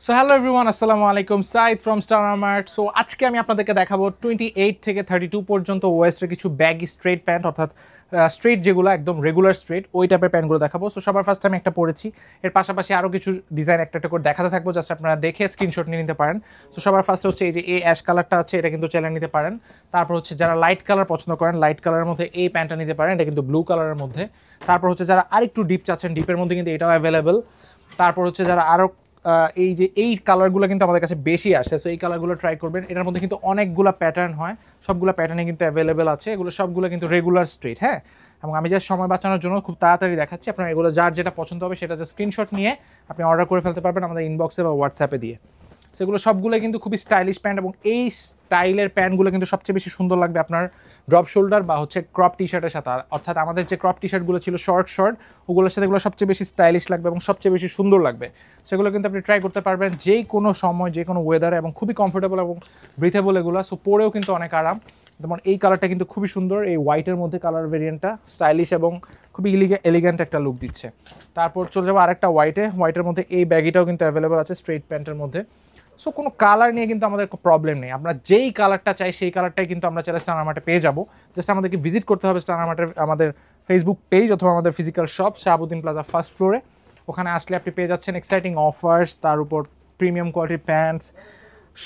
So hello everyone, আসসালামু আলাইকুম। Saeed from Star Mart. So আজকে আমি আপনাদেরকে দেখাবো 28 থেকে 32 পর্যন্ত ওয়েস্টের কিছু ব্যাগি স্ট্রেট প্যান্ট, অর্থাৎ স্ট্রেট যেগুলো একদম রেগুলার স্ট্রেট ওই টাইপের প্যান্টগুলো দেখাবো। সো সবার ফার্স্ট আমি একটা পরেছি, এর পাশাপাশি আরও কিছু ডিজাইন একটা একটা করে দেখাতে থাকবো, জাস্ট আপনারা দেখে স্ক্রিনশট নিয়ে নিতে পারেন। সো সবার ফার্স্ট হচ্ছে এই যে এই অ্যাশ কালারটা আছে, এটা কিন্তু চালিয়ে নিতে পারেন। তারপর হচ্ছে যারা লাইট কালার পছন্দ করেন, লাইট কালারের মধ্যে এই প্যান্টটা নিতে পারেন, এটা কিন্তু ব্লু কালারের মধ্যে। তারপর হচ্ছে যারা আরেকটু ডিপ চাচ্ছেন, ডিপের মধ্যে কিন্তু এটাও অ্যাভেলেবেল। তারপর হচ্ছে যারা আরও এই যে এই কালারগুলো কিন্তু আমাদের কাছে বেশি আসে, সো এই কালারগুলো ট্রাই করবেন। এটার মধ্যে কিন্তু অনেকগুলো প্যাটার্ন হয়, সবগুলো প্যাটার্নে কিন্তু অ্যাভেলেবেল আছে। এগুলো সবগুলো কিন্তু রেগুলার স্ট্রেট, হ্যাঁ। এবং আমি জাস্ট সময় বাঁচানোর জন্য খুব তাড়াতাড়ি দেখাচ্ছি, আপনার এগুলো যার যেটা পছন্দ হবে সেটা জাস্ট স্ক্রিনশট নিয়ে আপনি অর্ডার করে ফেলতে পারবেন আমাদের ইনবক্সে বা হোয়াটসঅ্যাপে দিয়ে। সেগুলো সবগুলোই কিন্তু খুবই স্টাইলিশ প্যান্ট, এবং এই স্টাইলের প্যান্টগুলো কিন্তু সবচেয়ে বেশি সুন্দর লাগবে আপনার ড্রপ শোল্ডার বা হচ্ছে ক্রপ টি শার্টের সাথে। অর্থাৎ আমাদের যে ক্রপ টি শার্টগুলো ছিল শর্ট শর্ট, ওগুলোর সাথে এগুলো সবচেয়ে বেশি স্টাইলিশ লাগবে এবং সবচেয়ে বেশি সুন্দর লাগবে। সেগুলো কিন্তু আপনি ট্রাই করতে পারবেন যে কোনো সময়, যে কোনো ওয়েদারে, এবং খুবই কমফোর্টেবল এবং ব্রিথেবল এগুলো। সো পরেও কিন্তু অনেক আরাম। যেমন এই কালারটা কিন্তু খুবই সুন্দর, এই হোয়াইটের মধ্যে কালার ভেরিয়েন্টটা স্টাইলিশ এবং খুবই এলিগেন্ট একটা লুক দিচ্ছে। তারপর চলে যাবো আরেকটা হোয়াইটের মধ্যে এই ব্যাগিটাও কিন্তু অ্যাভেলেবল আছে স্ট্রেট প্যান্টের মধ্যে। সো কোনো কালার নিয়ে কিন্তু আমাদের প্রবলেম নেই, আমরা যেই কালারটা চাই সেই কালারটাই কিন্তু আমরা চাইলে স্টার মার্টে পেয়ে যাবো। জাস্ট আমাদেরকে ভিজিট করতে হবে স্টার মার্টের আমাদের ফেসবুক পেজ অথবা আমাদের physical shop Shahabuddin plaza first ফ্লোরে। ওখানে আসলে আপনি পেয়ে যাচ্ছেন এক্সাইটিং অফার্স, তার উপর প্রিমিয়াম কোয়ালিটির প্যান্টস,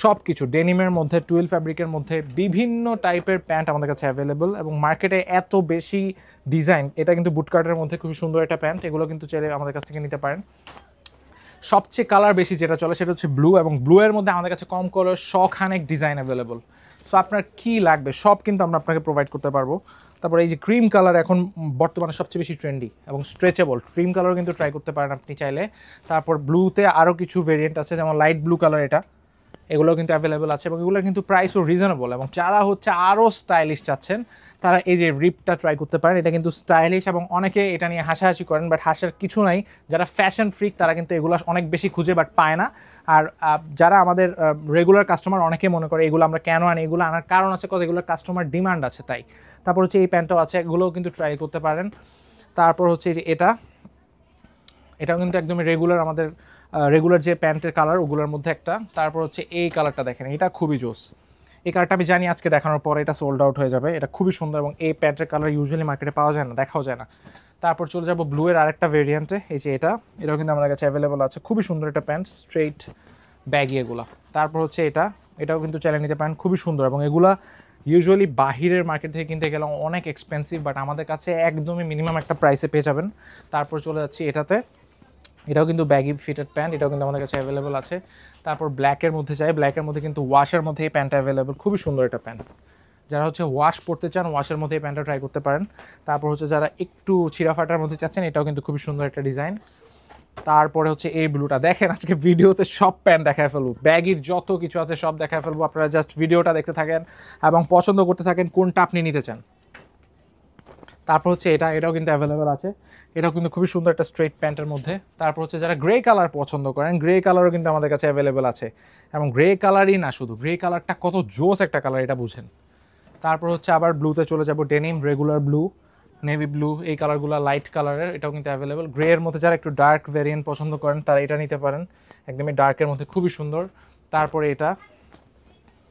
সব কিছু ডেনিমের মধ্যে, টুয়েল ফ্যাব্রিকের মধ্যে বিভিন্ন টাইপের প্যান্ট আমাদের কাছে অ্যাভেলেবল। এবং মার্কেটে এত বেশি ডিজাইন, এটা কিন্তু বুটকার্টের মধ্যে খুবই সুন্দর একটা প্যান্ট, এগুলো কিন্তু চাইলে আমাদের কাছ থেকে নিতে পারেন। সবচেয়ে কালার বেশি যেটা চলে সেটা হচ্ছে ব্লু, এবং ব্লু এর মধ্যে আমাদের কাছে কম কালার শখানেক ডিজাইন অ্যাভেলেবল। সো আপনার কী লাগবে সব কিন্তু আমরা আপনাকে প্রোভাইড করতে পারবো। তারপর এই যে ক্রিম কালার এখন বর্তমানে সবচেয়ে বেশি ট্রেন্ডি এবং স্ট্রেচেবল, ক্রিম কালারও কিন্তু ট্রাই করতে পারেন আপনি চাইলে। তারপর ব্লুতে আরও কিছু ভেরিয়েন্ট আছে, যেমন লাইট ব্লু কালার, এগুলো কিন্তু অ্যাভেলেবেল আছে এবং এগুলোর কিন্তু প্রাইসও রিজনেবল। এবং যারা হচ্ছে আরও স্টাইলিশ চাচ্ছেন তারা এই যে রিপটা ট্রাই করতে পারেন, এটা কিন্তু স্টাইলিশ এবং অনেকে এটা নিয়ে হাসাহাসি করেন, বাট হাসার কিছু নাই। যারা ফ্যাশন ফ্রিক তারা কিন্তু এগুলো অনেক বেশি খুঁজে বাট পায় না। আর যারা আমাদের রেগুলার কাস্টমার, অনেকে মনে করে এগুলো আমরা কেন আনি, এগুলো আনার কারণ আছে, কজ এগুলোর কাস্টমার ডিমান্ড আছে তাই। তারপর হচ্ছে এই প্যান্টও আছে, এগুলোও কিন্তু ট্রাই করতে পারেন। তারপর হচ্ছে যে এটাও কিন্তু একদমই রেগুলার, আমাদের রেগুলার যে প্যান্টের কালার ওগুলোর মধ্যে একটা। তারপর হচ্ছে এই কালারটা দেখেন, এটা খুবই জোস। এই কালারটা আমি জানি আজকে দেখানোর পরে এটা সোল্ড আউট হয়ে যাবে, এটা খুবই সুন্দর এবং এই প্যান্টের কালার ইউজুয়ালি মার্কেটে পাওয়া যায় না, দেখাও যায় না। তারপর চলে যাবো ব্লু এর আরেকটা ভেরিয়েন্টে, এই যে এটাও কিন্তু আমাদের কাছে অ্যাভেলেবল আছে, খুবই সুন্দর একটা প্যান্ট, স্ট্রেইট ব্যাগি এগুলো। তারপর হচ্ছে এটাও কিন্তু চাইলে নিতে পারেন, খুবই সুন্দর। এবং এগুলা ইউজুয়ালি বাহিরের মার্কেট থেকে কিনতে গেলে অনেক এক্সপেন্সিভ, বাট আমাদের কাছে একদমই মিনিমাম একটা প্রাইসে পেয়ে যাবেন। তারপর চলে যাচ্ছি এটাও কিন্তু ব্যাগি ফিটেড প্যান্ট, এটাও কিন্তু আমাদের কাছে অ্যাভেলেবল আছে। তারপর ব্ল্যাকের মধ্যে চাই, ব্ল্যাকের মধ্যে কিন্তু ওয়াশের মধ্যে এই প্যান্টটা অ্যাভেলেবল, খুবই সুন্দর একটা প্যান্ট। যারা হচ্ছে ওয়াশ পড়তে চান, ওয়াশের মধ্যে এই প্যান্টটা ট্রাই করতে পারেন। তারপর হচ্ছে যারা একটু ছিঁড়াফাটার মধ্যে চাচ্ছেন, এটাও কিন্তু খুবই সুন্দর একটা ডিজাইন। তারপরে হচ্ছে এই ব্লুটা দেখেন, আজকে ভিডিওতে সব প্যান্ট দেখায় ফেলবো, ব্যাগির যত কিছু আছে সব দেখায় ফেলবো। আপনারা জাস্ট ভিডিওটা দেখতে থাকেন এবং পছন্দ করতে থাকেন কোনটা আপনি নিতে চান। তারপর হচ্ছে এটাও কিন্তু অ্যাভেলেবেল আছে, এটাও কিন্তু খুবই সুন্দর একটা স্ট্রেট প্যান্টের মধ্যে। তারপর হচ্ছে যারা গ্রে কালার পছন্দ করেন, গ্রে কালারও কিন্তু আমাদের কাছে অ্যাভেলেবেল আছে। এবং গ্রে কালারই না শুধু, গ্রে কালারটা কত জোস একটা কালার এটা বুঝেন। তারপর হচ্ছে আবার ব্লুতে চলে যাব, denim, regular blue, navy blue, এই কালারগুলো লাইট কালারের, এটাও কিন্তু অ্যাভেলেবেল। গ্রে এর মধ্যে যারা একটু ডার্ক ভেরিয়েন্ট পছন্দ করেন তারা এটা নিতে পারেন, একদমই ডার্কের মধ্যে খুবই সুন্দর। তারপরে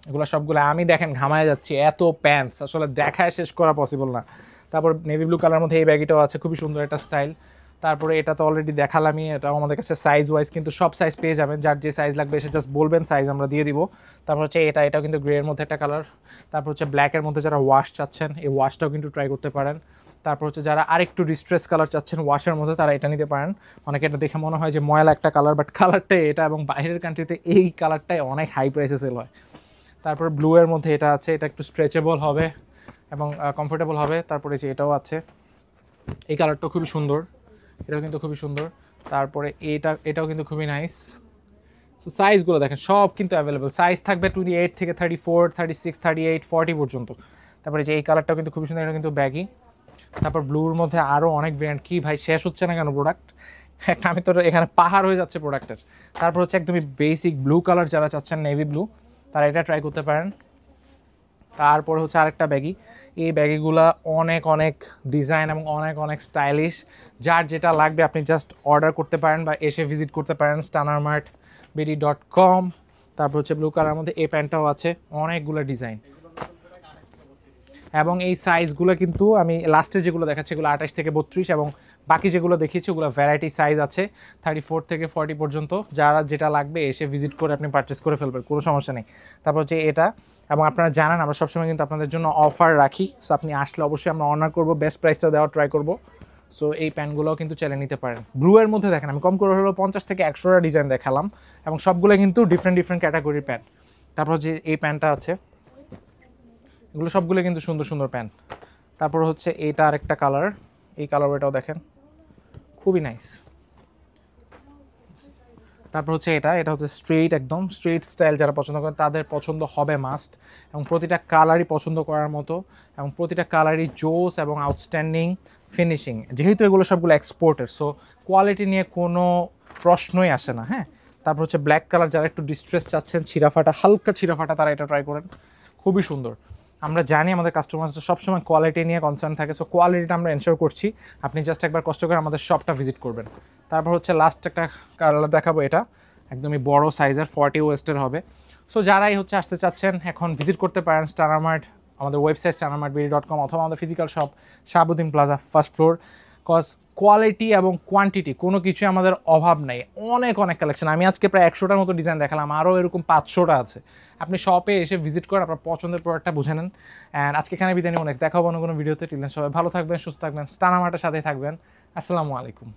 এগুলো সবগুলো আমি দেখেন ঘামায় যাচ্ছি, এত প্যান্টস আসলে দেখায় শেষ করা পসিবল না। তারপর নেভি ব্লু কালার মধ্যে এই ব্যাগিটাও আছে, খুবই সুন্দর একটা স্টাইল। তারপরে এটা তো অলরেডি দেখালামই, এটাও আমাদের কাছে সাইজ ওয়াইজ কিন্তু সব সাইজ পেয়ে যাবেন, যার যে সাইজ লাগবে এসে জাস্ট বলবেন, সাইজ আমরা দিয়ে দিব। তারপর হচ্ছে এটাও কিন্তু গ্রে এর মধ্যে একটা কালার। তারপর হচ্ছে ব্ল্যাকের মধ্যে যারা ওয়াশ চাচ্ছেন এই ওয়াশটাও কিন্তু ট্রাই করতে পারেন। তারপর হচ্ছে যারা আরেকটু ডিস্ট্রেস কালার চাচ্ছেন ওয়াশের মধ্যে তারা এটা নিতে পারেন। অনেকে এটা দেখে মনে হয় যে ময়লা একটা কালার, বাট কালারটাই এটা, এবং বাইরের কান্ট্রিতে এই কালারটাই অনেক হাই প্রাইসে সেল হয়। তারপর ব্লু এর মধ্যে এটা আছে, এটা একটু স্ট্রেচেবল হবে এবং কমফোর্টেবল হবে। তারপরে যে এটাও আছে, এই কালারটাও খুবই সুন্দর, এটাও কিন্তু খুবই সুন্দর। তারপরে এটাও কিন্তু খুবই নাইস। সো সাইজগুলো দেখেন সব কিন্তু অ্যাভেলেবেল, সাইজ থাকবে 28 থেকে 34, 36, 38, 40 পর্যন্ত। তারপরে যে এই কালারটাও কিন্তু খুবই সুন্দর, এটা কিন্তু ব্যাগি। তারপর ব্লুর মধ্যে আরও অনেক ব্র্যান্ড, কি ভাই শেষ হচ্ছে না কেন প্রোডাক্ট, আমি তো এখানে পাহাড় হয়ে যাচ্ছে প্রোডাক্টের। তারপর হচ্ছে একদমই বেসিক ব্লু কালার যারা চাচ্ছেন, নেভি ব্লু, তারা এটা ট্রাই করতে পারেন। তারপর হচ্ছে আরেকটা ব্যাগি, এই ব্যাগিগুলো অনেক অনেক ডিজাইন এবং অনেক অনেক স্টাইলিশ, যার যেটা লাগবে আপনি জাস্ট অর্ডার করতে পারেন বা এসে ভিজিট করতে পারেন স্টার মার্ট bd.com। তারপর হচ্ছে ব্লু কালার মধ্যে এই প্যান্টটাও আছে, অনেকগুলো ডিজাইন এবং এই সাইজগুলো কিন্তু আমি লাস্টে যেগুলো দেখাচ্ছি এগুলো 28 থেকে 32 এবং বাকি যেগুলো দেখিয়েছি ওগুলো ভ্যারাইটি সাইজ আছে 34 থেকে 40 পর্যন্ত। যারা যেটা লাগবে এসে ভিজিট করে আপনি পারচেস করে ফেলবেন, কোনো সমস্যা নেই। তারপর হচ্ছে এটা, এবং আপনারা জানেন আমরা সবসময় কিন্তু আপনাদের জন্য অফার রাখি, সো আপনি আসলে অবশ্যই আমরা অনার করবো, বেস্ট প্রাইসটা দেওয়ার ট্রাই করবো। সো এই প্যান্টগুলোও কিন্তু চাইলে নিতে পারেন। ব্লু এর মধ্যে দেখেন আমি কম করে হলো 50 থেকে 100টা ডিজাইন দেখালাম এবং সবগুলো কিন্তু ডিফারেন্ট ডিফারেন্ট ক্যাটাগরির প্যান্ট। তারপর যে এই প্যান্টটা আছে, এগুলো সবগুলো কিন্তু সুন্দর সুন্দর প্যান্ট। তারপর হচ্ছে এইটা আরেকটা কালার, এই কালার এটাও দেখেন খুবই নাইস। তারপর হচ্ছে এটা হচ্ছে স্ট্রেইট, একদম স্ট্রেইট স্টাইল যারা পছন্দ করেন তাদের পছন্দ হবে মাস্ট, এবং প্রতিটা কালারই পছন্দ করার মতো এবং প্রতিটা কালারই জোস এবং আউটস্ট্যান্ডিং ফিনিশিং। যেহেতু এগুলো সবগুলো এক্সপোর্টের, সো কোয়ালিটি নিয়ে কোনো প্রশ্নই আসে না। হ্যাঁ, তারপর হচ্ছে ব্ল্যাক কালার, যারা একটু ডিস্ট্রেস চাচ্ছেন, ছিঁড়াফাটা হালকা ছিঁড়াফাটা, তারা এটা ট্রাই করেন, খুবই সুন্দর। আমরা জানি আমাদের কাস্টমাররা সবসময় কোয়ালিটি নিয়ে কনসার্ন থাকে, সো কোয়ালিটিটা আমরা এনশোর করছি। আপনি জাস্ট একবার কষ্ট করে আমাদের শপটা ভিজিট করবেন। তারপর হচ্ছে লাস্ট একটা কালার দেখাবো, এটা একদমই বড় সাইজের 40 ওয়েস্টের হবে। সো যারাই হচ্ছে আসতে চাচ্ছেন এখন ভিজিট করতে পারেন স্টার মার্ট, আমাদের ওয়েবসাইট starmartbd.com অথবা আমাদের physical shop Shahabuddin plaza first floor. Cause quality এবং কোয়ান্টিটি কোনো কিছুই আমাদের অভাব নেই, অনেক অনেক কালেকশন। আমি আজকে প্রায় 100টার মতো ডিজাইন দেখালাম, আরও এরকম 500টা আছে। আপনি শপে এসে ভিজিট করেন, আপনার পছন্দের প্রোডাক্টটা বুঝে নেন। অ্যান্ড আজকে এখানে বিদায় নিব, নেক্সট দেখা হবে অন্য কোনো ভিডিওতে। টিলেন সবাই ভালো থাকবেন, সুস্থ থাকবেন, স্টার মার্টের সাথেই থাকবেন। আসসালামু আলাইকুম।